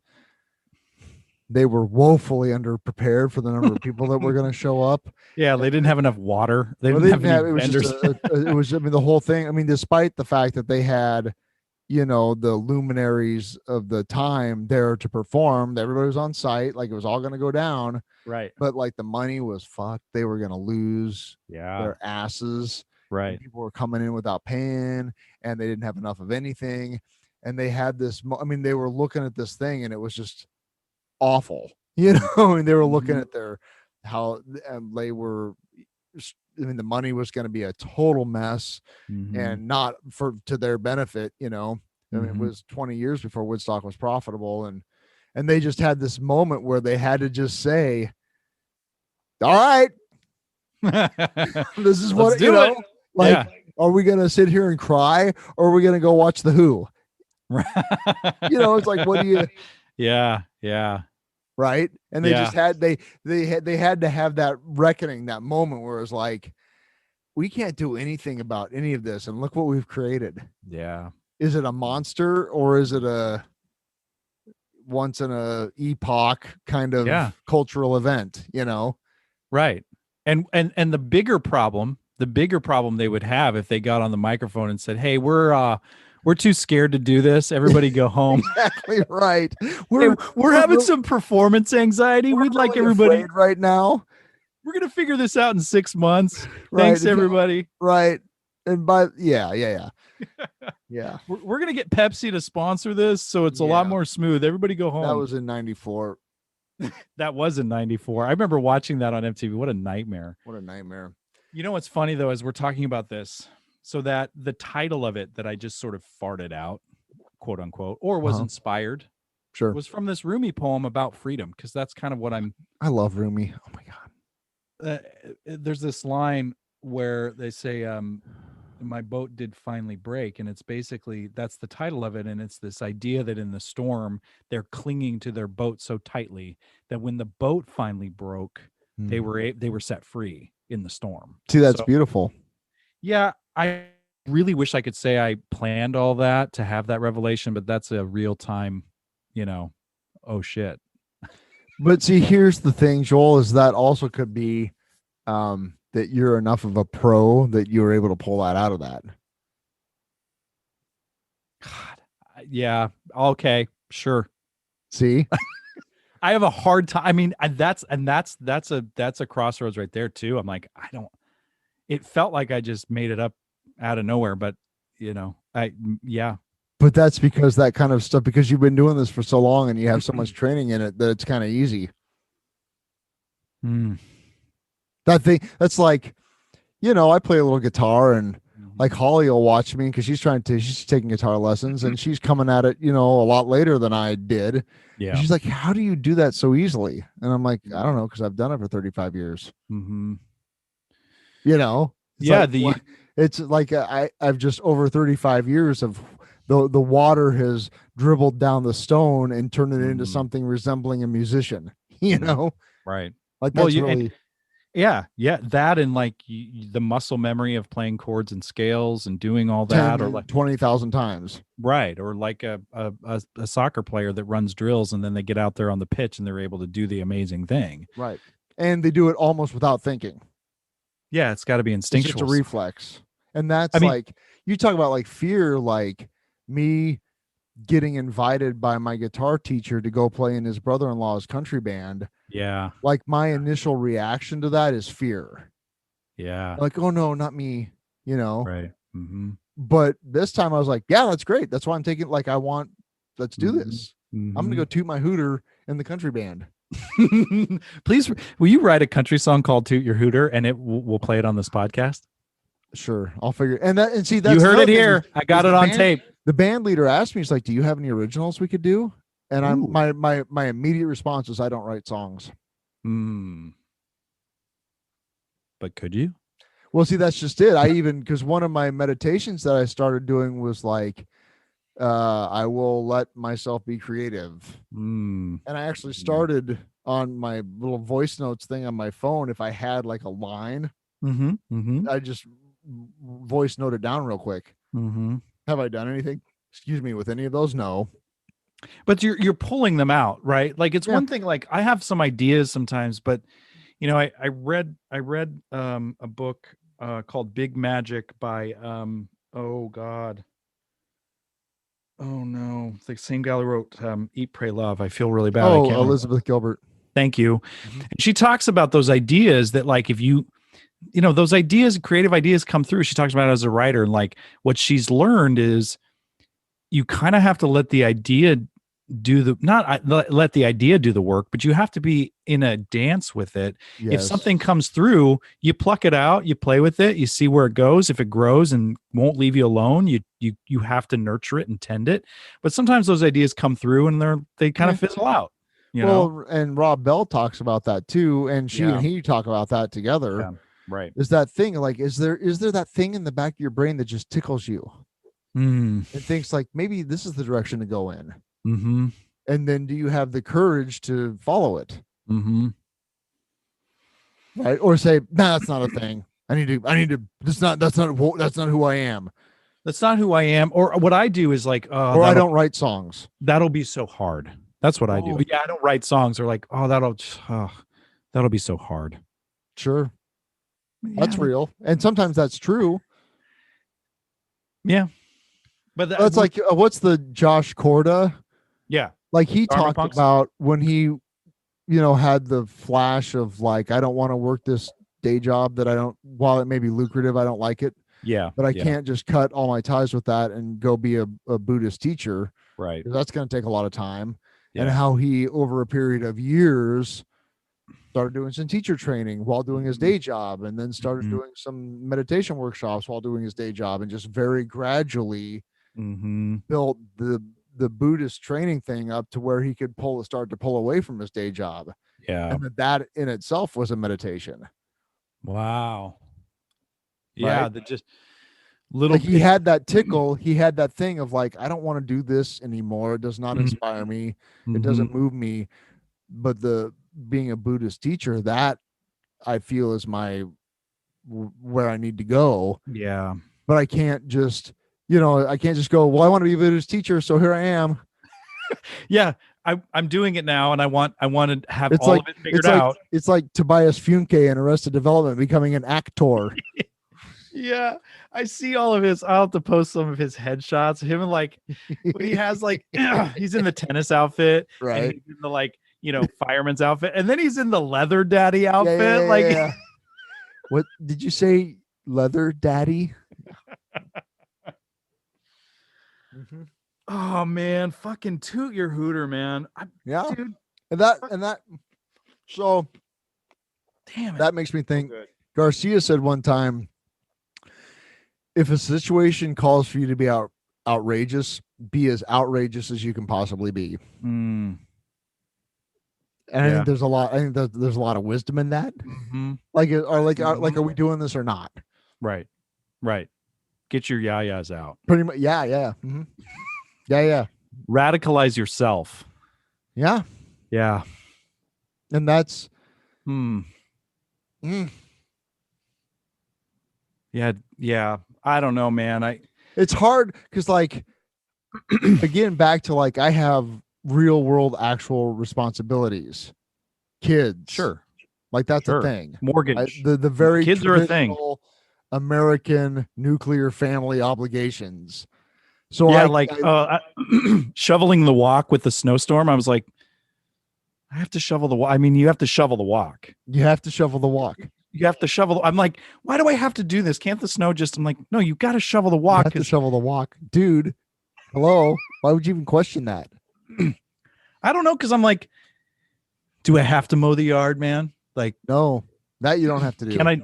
they were woefully underprepared for the number of people that were going to show up. Yeah, they And didn't have enough water. They well, didn't they have didn't any have, it was just vendors. it was, I mean, the whole thing, I mean, despite the fact that they had, the luminaries of the time there to perform, everybody was on site, like it was all going to go down, Right. but like the money was fucked. They were going to lose Yeah. their asses, and Right. people were coming in without paying, and they didn't have enough of anything. And they had this, I mean, they were looking at this thing, and it was just awful, and they were looking Mhm. at how they were, I mean, the money was going to be a total mess, Mhm. and not to their benefit. I mean, it Mhm. was 20 years before Woodstock was profitable, and they just had this moment where they had to just say, all right, this is Let's what, do it. like, Yeah. are we going to sit here and cry, or are we going to go watch the Who? It's like, what do you, Yeah. Yeah. right? And they just Yeah. had, they had to have that reckoning, that moment where it's like, we can't do anything about any of this, and look what we've created. Yeah. Is it a monster, or is it a once in a epoch kind Yeah. of cultural event? Right. And the bigger problem they would have if they got on the microphone and said, "Hey, we're too scared to do this. Everybody go home." Exactly right. Hey, we're we're we're having real, some performance anxiety. we're We'd like really everybody. afraid right now. We're going to figure this out in 6 months. Right. Thanks everybody. Right. And by yeah We're going to get Pepsi to sponsor this so it's a lot yeah more smooth. Everybody go that home. was in 94. That was in 94. I remember watching that on MTV. What a nightmare. What a nightmare. You know what's funny though, as we're talking about this, so that the title of it that I just sort of farted out, quote unquote, or was Uh-huh. inspired, Sure. was from this Rumi poem about freedom, because that's kind of what I'm. I love Rumi. Oh my god. There's this line where they say, "My boat did finally break," and it's basically that's the title of it, and it's this idea that in the storm they're clinging to their boat so tightly that when the boat finally broke, they were set free in the storm. See, that's So beautiful. yeah, I really wish I could say I planned all that to have that revelation, but that's a real time, oh shit. But see, here's the thing, Joel, is that also could be that you're enough of a pro that you were able to pull that out of that. God, yeah, okay, sure. See? I have a hard time. I mean, that's a crossroads right there too. I'm like, I don't. It felt like I just made it up out of nowhere, but yeah. But that's because that kind of stuff, because you've been doing this for so long and you have so much training in it, that it's kind of easy. Mm. That thing, that's like, I play a little guitar, and like Mhm. Holly will watch me because she's taking guitar lessons, and she's coming at it, a lot later than I did. And Yeah. she's like, how do you do that so easily? And I'm like, I Mm. don't know, because I've done it for 35 years. Mm-hmm. It's Yeah. like, it's like I've just over 35 years of the water has dribbled down the stone and turned it into Mhm. something resembling a musician, you Mm. know, Right. like Well, that's really, yeah, that and like the muscle memory of playing chords and scales and doing all that, or 10, like 20,000 times. right, or like a soccer player that runs drills and then they get out there on the pitch and they're able to do the amazing thing. Right. And they do it almost without thinking. Yeah, it's got to be It's just a instinctual. reflex. And I that's mean, like, you talk about like fear, like me getting invited by my guitar teacher to go play in his brother-in-law's country band. yeah, Like my initial reaction to that is fear. yeah, Like, oh no, not me. right. Mm-hmm. But this time I was like, yeah, that's great. That's why I'm taking, like, let's do Mm-hmm. this. I'm gonna Mm-hmm. go toot my Hooter in the country band. Please, will you write a country song called "Toot Your Hooter" and we'll play it on this podcast? Sure, I'll figure. And see, You that's heard another it thing here. I is got it on tape. the band leader asked me, he's like, do you have any originals we could do? And I'm Ooh. my immediate response is, I don't write songs. Mm. But could you? Well, see, that's just it. I even, because one of my meditations that I started doing was like, I will let myself be creative. Mm. And I actually started on my little voice notes thing on my phone. If I had like a line, Mm-hmm. Mm-hmm. I just voice note it down real quick. Mm-hmm. Have I done anything? Excuse me, with any of those? No. But you're pulling them out, right? Like it's Yeah. one thing, like I have some ideas sometimes, but I read a book called Big Magic by oh God. Oh no, it's the same guy who wrote Eat, Pray, Love. I feel really bad. I Oh, can't remember. Elizabeth Gilbert. Thank you. Mhm. And she talks about those ideas that like if those ideas, creative ideas come through. She talks about it as a writer, and like what she's learned is you kind of have to let the idea do the not let the idea do the work, but you have to be in a dance with it. If Yes. something comes through, you pluck it out, you play with it, you see where it goes. If it grows and won't leave you alone, you have to nurture it and tend it. But sometimes those ideas come through and they kind Yeah. of fizzle out, you know? Well, and Rob Bell talks about that too, and she and Yeah. he talk about that together. Yeah. Right. Is that thing like is there that thing in the back of your brain that just tickles you Mm. and thinks like maybe this is the direction to go in? Mm-hmm. And then do you have the courage to follow it? Mm-hmm. Right? Or say, nah, that's not a thing. I need to that's not who I am. That's not who I am. Or what I do is like, oh, Or I don't write songs. that'll be so hard. That's what I do. Oh. Yeah, I don't write songs or like, oh, that'll be so hard. Sure. Yeah, That's real. And sometimes that's true. yeah. But That's like what's the Josh Corda? yeah, Like he Dharma talked punks. about when he had the flash of like, I don't want to work this day job that I don't, while it may be lucrative, I don't like it, Yeah, but I yeah, can't just cut all my ties with that and go be a Buddhist teacher. right. That's going to take a lot of time. And Yeah. how he, over a period of years, started doing some teacher training while doing his day job, and then started Mhm. doing some meditation workshops while doing his day job, and just very gradually Mm-hmm. built the Buddhist training thing up to where he could start to pull away from his day job. Yeah. And that in itself was a meditation, Wow. right? Yeah, that just little Like he had that tickle, he had that thing of like, I don't want to do this anymore. It does not inspire me. It Mm-hmm. doesn't move me. But the being a Buddhist teacher, that I feel is where I need to go. Yeah. But I can't just, I can't just go, well, I want to be a Buddhist teacher, so here I am. Yeah. I'm doing it now, and I want to have It's all like of it figured it's like out. it's like Tobias Funke in Arrested Development becoming an actor. Yeah, I see all of his. I'll have to post some of his headshots. Him and like when he has like he's in the tennis outfit, and Right. he's in the like fireman's outfit, and then he's in the leather daddy outfit. Yeah, like, yeah. What did you say? Leather daddy? Mm-hmm. oh man, fucking toot your hooter, man. Yeah. Dude, And that so damn it. that makes me think good. Garcia said one time, if a situation calls for you to be outrageous, be as outrageous as you can possibly be. Mm, And I Yeah. think there's a lot. I think there's a lot of wisdom in that. mhm. Like, are we doing this or not? Right. Right. Get your yayas out. Pretty much. Yeah, yeah, mhm. Yeah. Radicalize yourself. Yeah. Yeah. And that's Hmm. mm, Yeah. Yeah. I don't know, man. it's hard because, like, again, back to like, I have real world actual responsibilities, kids. Sure. Like that's Sure. a thing. Mortgage. The very Kids are a thing. traditional American nuclear family obligations. So Yeah, shoveling the walk with the snowstorm. I was like, I have to shovel the walk. I mean, you have to shovel the walk. you have to shovel the walk. You have to shovel. I'm like, why do I have to do this? Can't the snow just? I'm like, no, you got to shovel the You walk. have to shovel the walk, dude. Hello. Why would you even question that? I don't know, because I'm like, do I have to mow the yard, man? Like, No, that you don't have to do. can I?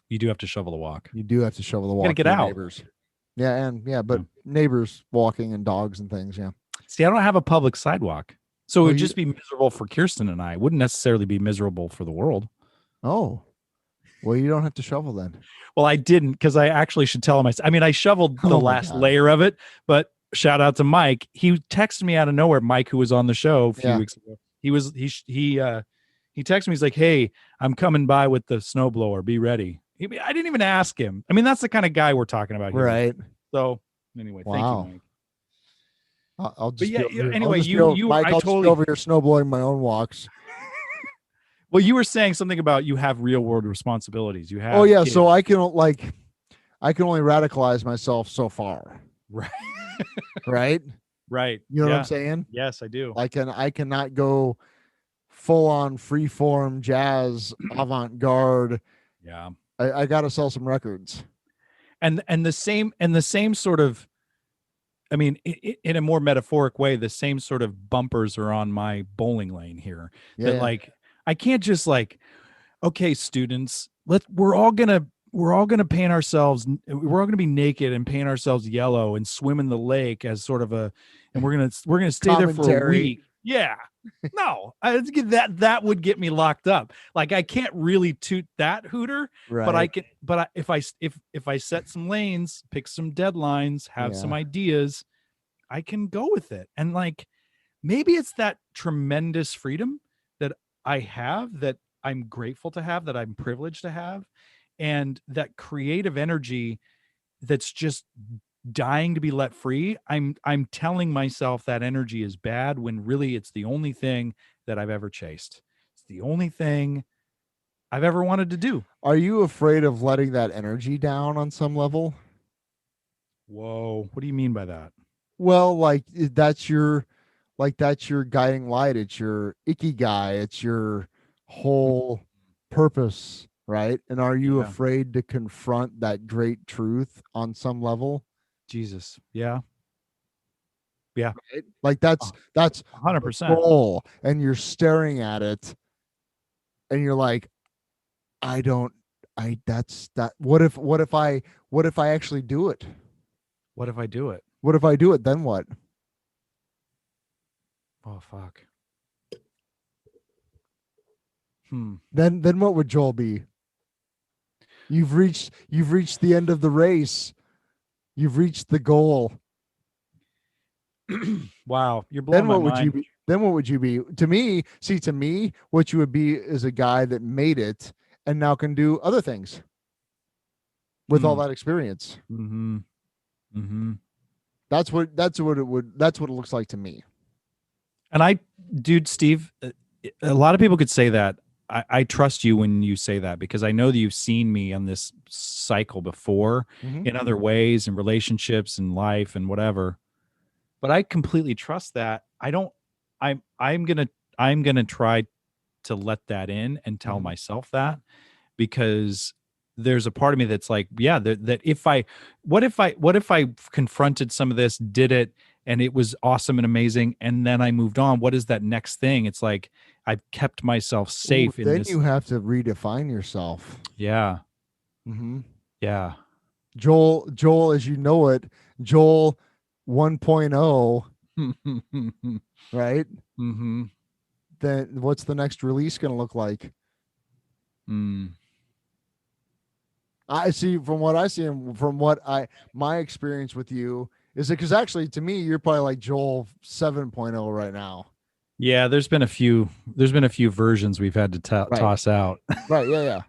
You do have to shovel the walk. You do have to shovel the walk. Gotta get for your out. neighbors. Yeah, but neighbors walking and dogs and things. Yeah. See, I don't have a public sidewalk, so it Well, would just be miserable for Kirsten and I. It wouldn't necessarily be miserable for the world. Oh, well, you don't have to shovel then. Well, I didn't, because I actually should tell him. I mean, I shoveled the Oh my last God. layer of it, but shout out to Mike. He texted me out of nowhere. Mike, who was on the show a few Yeah. weeks ago, he texted me. He's like, "Hey, I'm coming by with the snowblower. Be ready." I didn't even ask him. I mean, that's the kind of guy we're talking about here. Right. So anyway, thank you, Wow. Mike. I'll But just be yeah, over here. I'll anyway, just be over, Mike. I I'll just be totally. over here snowblowing my own walks. Well, you were saying something about you have real world responsibilities. You Oh have yeah. kids, So I can only radicalize myself so far. right? Right. Right. You know what I'm Yeah. saying? Yes, I do. I cannot go full on freeform jazz avant garde. Yeah. I got to sell some records. And the same sort of, I mean, in a more metaphoric way, the same sort of bumpers are on my bowling lane here. Yeah. That Yeah. like I can't just like, okay, students, we're all gonna paint ourselves. We're all gonna be naked and paint ourselves yellow and swim in the lake as sort of a, and we're gonna stay there for a Commentary. week. Yeah, no, that would get me locked up. Like I can't really toot that Hooter, but I Right. can. But if I set some lanes, pick some deadlines, have some Yeah. ideas, I can go with it. And like maybe it's that tremendous freedom that I have, that I'm grateful to have, that I'm privileged to have, and that creative energy that's just dying to be let free. I'm telling myself that energy is bad when really it's the only thing that I've ever chased. It's the only thing I've ever wanted to do. Are you afraid of letting that energy down on some level? Whoa, what do you mean by that? Well, that's your guiding light. It's your ikigai. It's your whole purpose, right? And are you Yeah. afraid to confront that great truth on some level? Jesus. Yeah. Yeah. Right? Like that's the 100%. goal, and you're staring at it, and you're like, I don't. I that's that. What if I actually do it? What if I do it? What if I do it? Then what? Oh fuck. Then what would Joel be? You've reached the end of the race. You've reached the goal. Wow, you're blowing Then my what would you mind. be? Then what would you be? To me, what you would be is a guy that made it and now can do other things with all Hmm. that experience. Mm-hmm. Mm-hmm. That's what it looks like to me. And dude, Steve, a lot of people could say that. I trust you when you say that because I know that you've seen me on this cycle before Mhm. in other ways, in relationships and life and whatever. But I completely trust that. I don't. I'm gonna try to let that in and tell Mhm. myself that, because there's a part of me that's like, yeah, that if I, what if I confronted some of this, did it, and it was awesome and amazing, and then I moved on. What is that next thing? It's like I've kept myself Ooh, safe in then this. you have to redefine yourself. Yeah, Mhm. yeah. Joel, as you know it, Joel 1.0, right? Mm-hmm. Then what's the next release going to look like? Mm. I see from what I see and from what my experience with you is it because actually to me you're probably like Joel 7.0 right now. Yeah, there's been a few versions we've had to Right. toss out. Right. Yeah.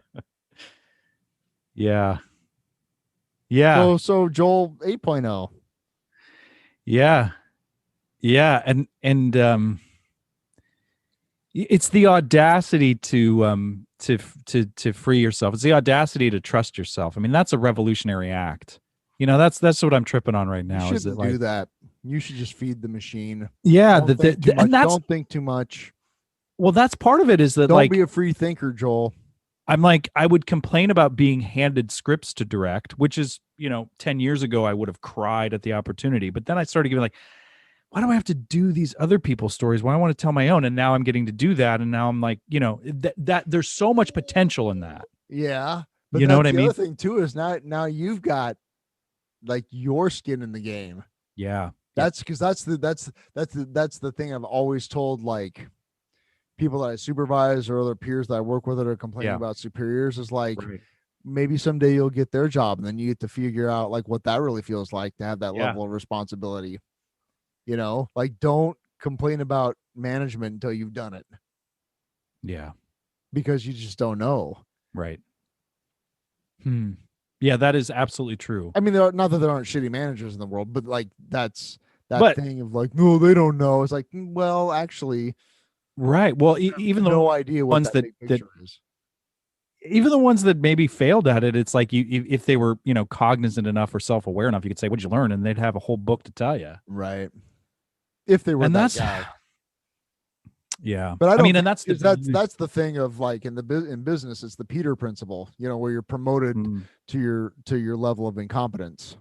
Yeah. Yeah. Yeah. So Joel 8.0. Yeah. Yeah. And it's the audacity to free yourself. It's the audacity to trust yourself. I mean, that's a revolutionary act. That's what I'm tripping on right You now. Is that shouldn't do like, that. You should just feed the machine. yeah, Don't think too and much. that's, Don't think too much. well, that's part of it, is that Don't like be a free thinker, Joel. I'm like, I would complain about being handed scripts to direct, which is, 10 years ago, I would have cried at the opportunity. But then I started giving like, why do I have to do these other people's stories when I want to tell my own? And now I'm getting to do that. And now I'm like, that there's so much potential in that. Yeah. But You know what that's I the other mean? thing too is now you've got like your skin in the game. Yeah. Yeah. That's because that's the thing I've always told like people that I supervise or other peers that I work with that are complaining Yeah. about superiors is like Right. maybe someday you'll get their job, and then you get to figure out like what that really feels like to have that Yeah. level of responsibility. Like don't complain about management until you've done it, Yeah. because you just don't know. Right. Yeah, that is absolutely true. I mean, not that there aren't shitty managers in the world, but like that's that But thing of like, no, they don't know. It's like, well, actually, right. Well, even the no idea what ones that big that picture is. even the ones that maybe failed at it, it's like if they were, cognizant enough or self-aware enough, you could say, "What'd you learn?" and they'd have a whole book to tell you. Right. If they were And that that's guy. yeah. But I I don't mean, and think that's that's the thing of like in business, it's the Peter principle, where you're promoted to your level of incompetence.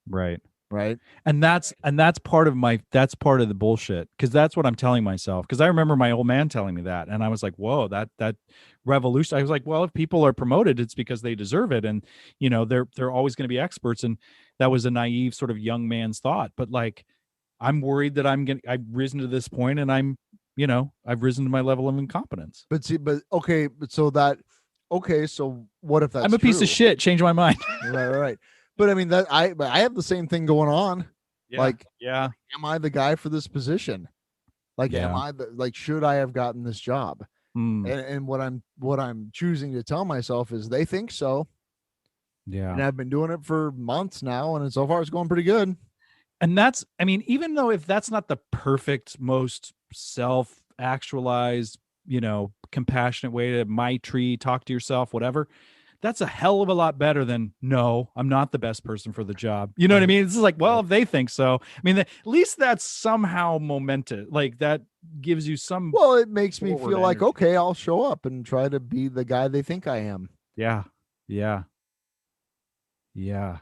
right. Right. And that's part of the bullshit, because that's what I'm telling myself, because I remember my old man telling me that, and I was like, whoa, that revolution. I was like, well, if people are promoted, it's because they deserve it, and they're always going to be experts. And that was a naive sort of young man's thought. But like, I'm worried that I've risen to this point, and I've risen to my level of incompetence. But see, but okay, so what if I'm that's a piece true? of shit. Change my mind. Right. But I mean but I have the same thing going on. Like, Yeah. am I the guy for this position? Like, am Yeah. I like, should I have gotten this job? And what I'm choosing to tell myself is they think so. Yeah. And I've been doing it for months now, and so far it's going pretty good. And that's, I mean, even though if that's not the perfect, most self-actualized, compassionate way to my tree, talk to yourself, whatever, that's a hell of a lot better than, no, I'm not the best person for the job. You know what I mean? It's just like, well, if they think so, I mean, at least that's somehow momentous. Like that gives you some. Well, it makes me forward feel like, energy. okay, I'll show up and try to be the guy they think I am. Yeah. Yeah. Yeah.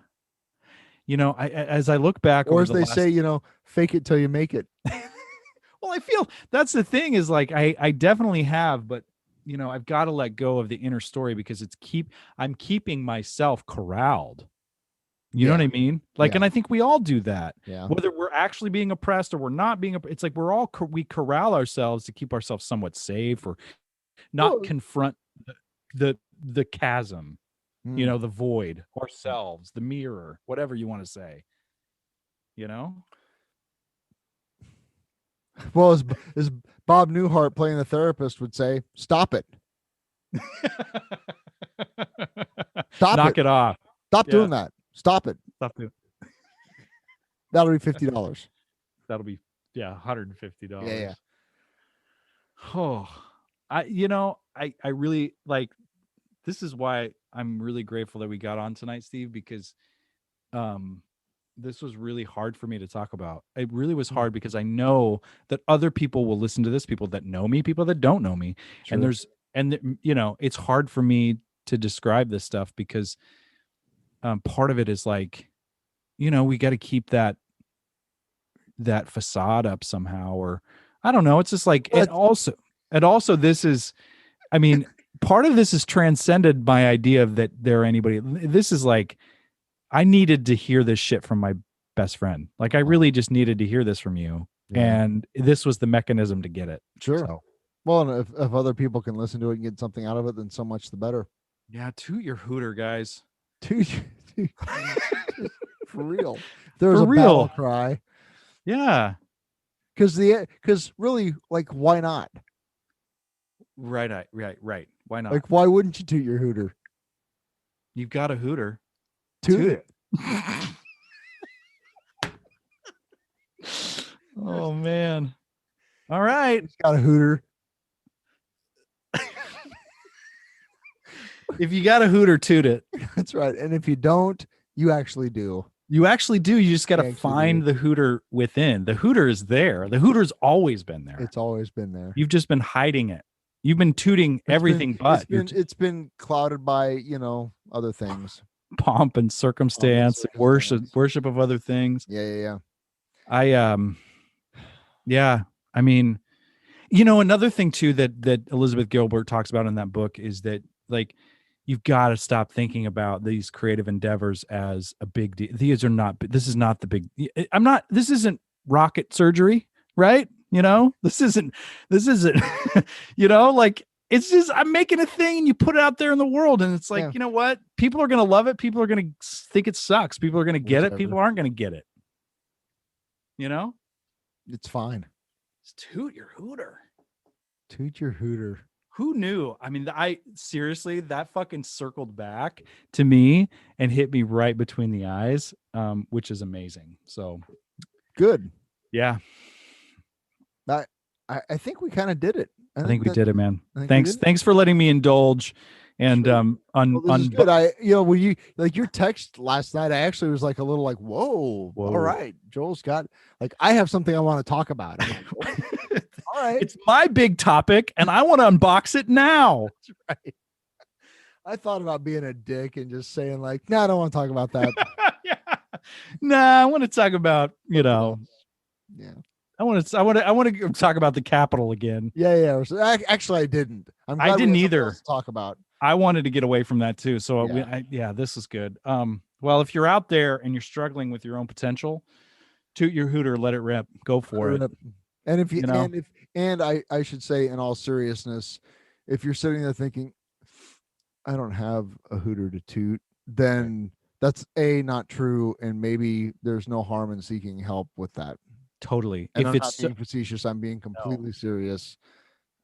As I look back Or over as the they last. say, fake it till you make it. Well, I feel that's the thing, is like I definitely have, but I've got to let go of the inner story, because I'm keeping myself corralled. You know what I mean? Like, Yeah. and I think we all do that. Yeah. Whether we're actually being oppressed or we're not being, it's like we corral ourselves to keep ourselves somewhat safe, or not Well, confront the chasm, hmm. the void, ourselves, the mirror, whatever you want to say. You know? Well, as Bob Newhart playing the therapist would say, stop it. Stop Knock it off. Stop Yeah. doing that. Stop it. Stop doing. That'll be $50. That'll be $150. Yeah. Oh, I really like, this is why I'm really grateful that we got on tonight, Steve, because this was really hard for me to talk about. It really was hard, because I know that other people will listen to this, people that know me, people that don't know me. True. It's hard for me to describe this stuff, because part of it is like, we got to keep that facade up somehow, or I don't know. It's just like, But and also this is, I mean, part of this is transcended my idea of that there anybody. This is like, I needed to hear this shit from my best friend. Like, I really just needed to hear this from you. Yeah. And this was the mechanism to get it. Sure. So, Well, and if other people can listen to it and get something out of it, then so much the better. yeah, toot your Hooter, guys. Dude, for real. There's For a real. battle cry. Yeah. Because really, like, why not? Right. Why not? Like, why wouldn't you toot your Hooter? You've got a Hooter. Toot it. Oh man. All right. He's got a Hooter. If you got a Hooter, toot it. That's right. And if you don't, you actually do. You actually do. You just got to find the Hooter within. The Hooter is there. The Hooter's always been there. It's always been there. You've just been hiding it. You've been tooting everything but. It's been clouded by, other things. Pomp and circumstance, worship of other things. Yeah. Yeah. I mean, another thing too that Elizabeth Gilbert talks about in that book is that, like, you've got to stop thinking about these creative endeavors as a big deal. This is not the big. This isn't rocket surgery, right? This isn't. Like, It's just I'm making a thing and you put it out there in the world, and it's like, Yeah. you know what? People are gonna love it. People are gonna think it sucks. People are gonna get it. Whichever. People aren't gonna get it. You know? It's fine. Just toot your hooter. Toot your hooter. Who knew? I mean, I seriously, that fucking circled back to me and hit me right between the eyes, which is amazing. So Good. yeah, I think we kind of did it. I think we did it, man. Thanks. Thanks for letting me indulge. And Sure. Well, this is good. When you like your text last night, I actually was like a little like, whoa. All right, Joel's got like I have something I want to talk about. Like, all right, it's my big topic, and I want to unbox it now. That's right. I thought about being a dick and just saying like, no, I don't want to talk about that. Yeah. Nah, I want to talk about yeah. I want to talk about the Capitol again. Yeah. Actually, I didn't. I didn't either. To talk about. I wanted to get away from that too. So this is good. Well, if you're out there and you're struggling with your own potential, toot your hooter, let it rip, go for it. And if I should say, in all seriousness, if you're sitting there thinking, I don't have a hooter to toot, then that's not true, and maybe there's no harm in seeking help with that. Totally. And I'm not being facetious, I'm being completely serious.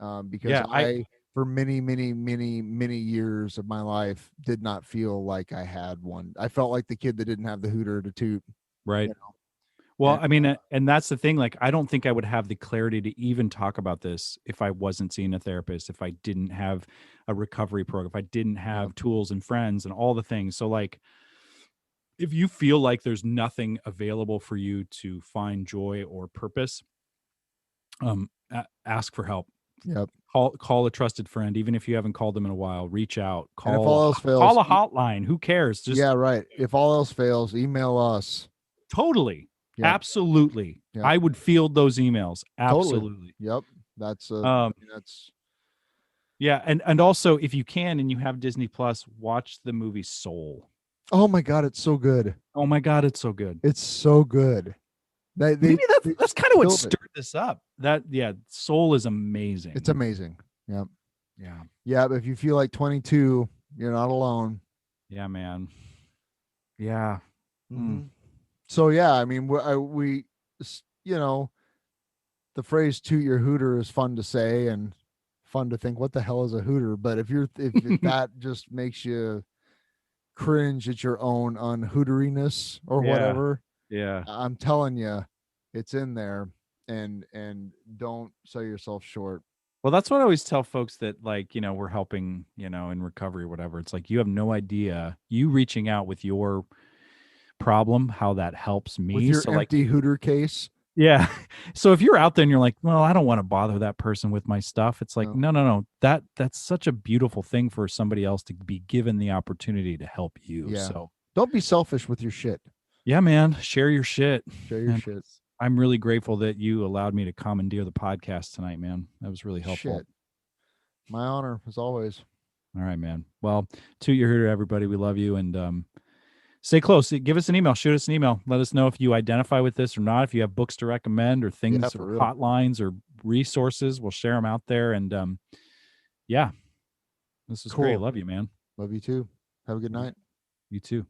Because I for many years of my life did not feel like I had one. I felt like the kid that didn't have the hooter to toot. Right. Well, I mean, and that's the thing. Like, I don't think I would have the clarity to even talk about this if I wasn't seeing a therapist, if I didn't have a recovery program, if I didn't have tools and friends and all the things. So, like, if you feel like there's nothing available for you to find joy or purpose, ask for help. Yep. Call a trusted friend, even if you haven't called them in a while. Reach out. Call a hotline. Who cares? Just right. If all else fails, email us. Totally. Yep. Absolutely. Yep. I would field those emails. Absolutely. Totally. Yep. That's yeah, and also if you can and you have Disney Plus, watch the movie Soul. Oh my God, it's so good. Oh my God, it's so good. It's so good. Maybe that's kind of what stirred this up. Soul is amazing. It's amazing. Yep. Yeah. But if you feel like 22, you're not alone. Yeah, man. Yeah. Mm-hmm. So yeah, I mean, we the phrase "toot your hooter" is fun to say and fun to think. What the hell is a hooter? But if that just makes you cringe at your own unhooteriness or whatever. Yeah. I'm telling you, it's in there, and don't sell yourself short. Well, that's what I always tell folks that, like, we're helping, in recovery or whatever. It's like, you have no idea, you reaching out with your problem, how that helps me. With your empty hooter case. Yeah. So if you're out there and you're like, well, I don't want to bother that person with my stuff. It's like, no. That's such a beautiful thing for somebody else to be given the opportunity to help you. Yeah. So don't be selfish with your shit. Yeah, man. Share your shit. Shit. I'm really grateful that you allowed me to commandeer the podcast tonight, man. That was really helpful. Shit. My honor, as always. All right, man. Well, toot your hooter, everybody. We love you. And stay close. Give us an email. Shoot us an email. Let us know if you identify with this or not. If you have books to recommend or things or hotlines or resources, we'll share them out there. And this is cool. Great. Love you, man. Love you too. Have a good night. You too.